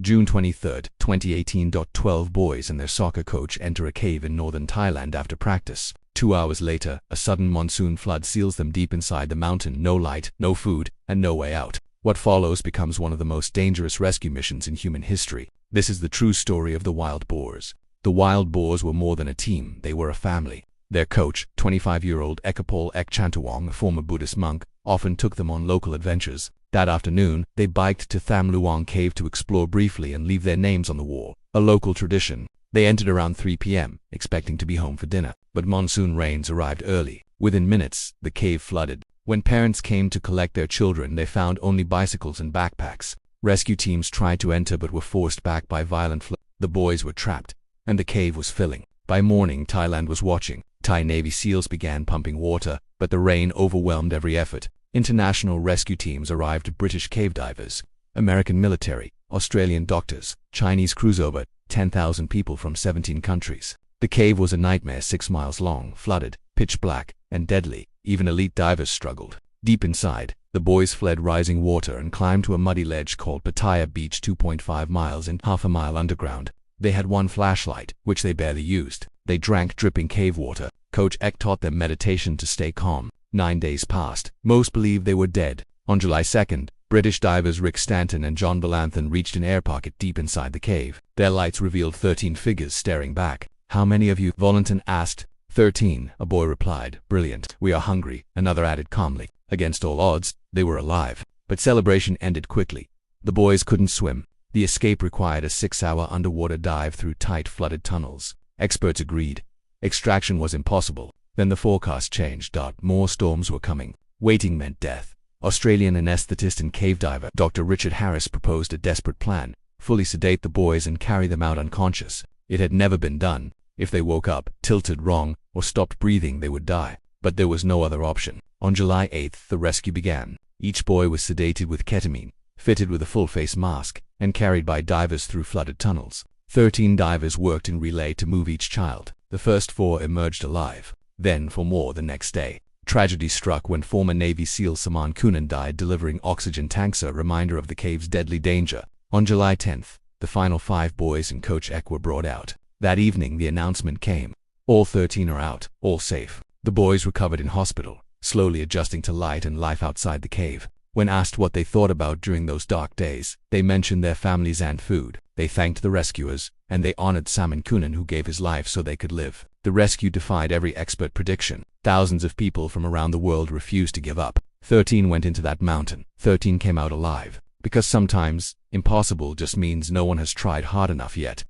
June 23, 2018. 12 boys and their soccer coach enter a cave in northern Thailand after practice. 2 hours later, a sudden monsoon flood seals them deep inside the mountain. No light, no food, and no way out. What follows becomes one of the most dangerous rescue missions in human history. This is the true story of the wild boars. The wild boars were more than a team, they were a family. Their coach, 25-year-old Ekapol Ek Chantawong, a former Buddhist monk, often took them on local adventures. That afternoon, they biked to Tham Luang Cave to explore briefly and leave their names on the wall. A local tradition. They entered around 3 p.m., expecting to be home for dinner. But monsoon rains arrived early. Within minutes, the cave flooded. When parents came to collect their children, they found only bicycles and backpacks. Rescue teams tried to enter but were forced back by violent flood. The boys were trapped, and the cave was filling. By morning, Thailand was watching. Thai Navy SEALs began pumping water, but the rain overwhelmed every effort. International rescue teams arrived: British cave divers, American military, Australian doctors, Chinese crews, over 10,000 people from 17 countries. The cave was a nightmare, 6 miles long, flooded, pitch black, and deadly. Even elite divers struggled. Deep inside, the boys fled rising water and climbed to a muddy ledge called Pattaya Beach, 2.5 miles and half a mile underground. They had one flashlight, which they barely used. They drank dripping cave water. Coach Ek taught them meditation to stay calm. 9 days passed. Most believed they were dead. On July 2nd, British divers Rick Stanton and John Bellanthan reached an air pocket deep inside the cave. Their lights revealed 13 figures staring back. "How many of you?" Bellanthan asked. 13, a boy replied. "Brilliant. We are hungry," another added calmly. Against all odds, they were alive. But celebration ended quickly. The boys couldn't swim. The escape required a 6-hour underwater dive through tight, flooded tunnels. Experts agreed. Extraction was impossible. Then the forecast changed. More storms were coming. Waiting meant death. Australian anesthetist and cave diver Dr. Richard Harris proposed a desperate plan: fully sedate the boys and carry them out unconscious. It had never been done. If they woke up, tilted wrong, or stopped breathing, they would die. But there was no other option. On July 8th, the rescue began. Each boy was sedated with ketamine, fitted with a full face mask, and carried by divers through flooded tunnels. 13 divers worked in relay to move each child. The first 4 emerged alive. Then, for more the next day, tragedy struck when former Navy SEAL Saman Kunan died delivering oxygen tanks, a reminder of the cave's deadly danger. On July 10th, the final 5 boys and Coach Ek were brought out. That evening, the announcement came: all 13 are out, all safe. The boys recovered in hospital, slowly adjusting to light and life outside the cave. When asked what they thought about during those dark days, they mentioned their families and food. They thanked the rescuers, and they honored Saman Kunan, who gave his life so they could live. The rescue defied every expert prediction. Thousands of people from around the world refused to give up. 13 went into that mountain. 13 came out alive. Because sometimes, impossible just means no one has tried hard enough yet.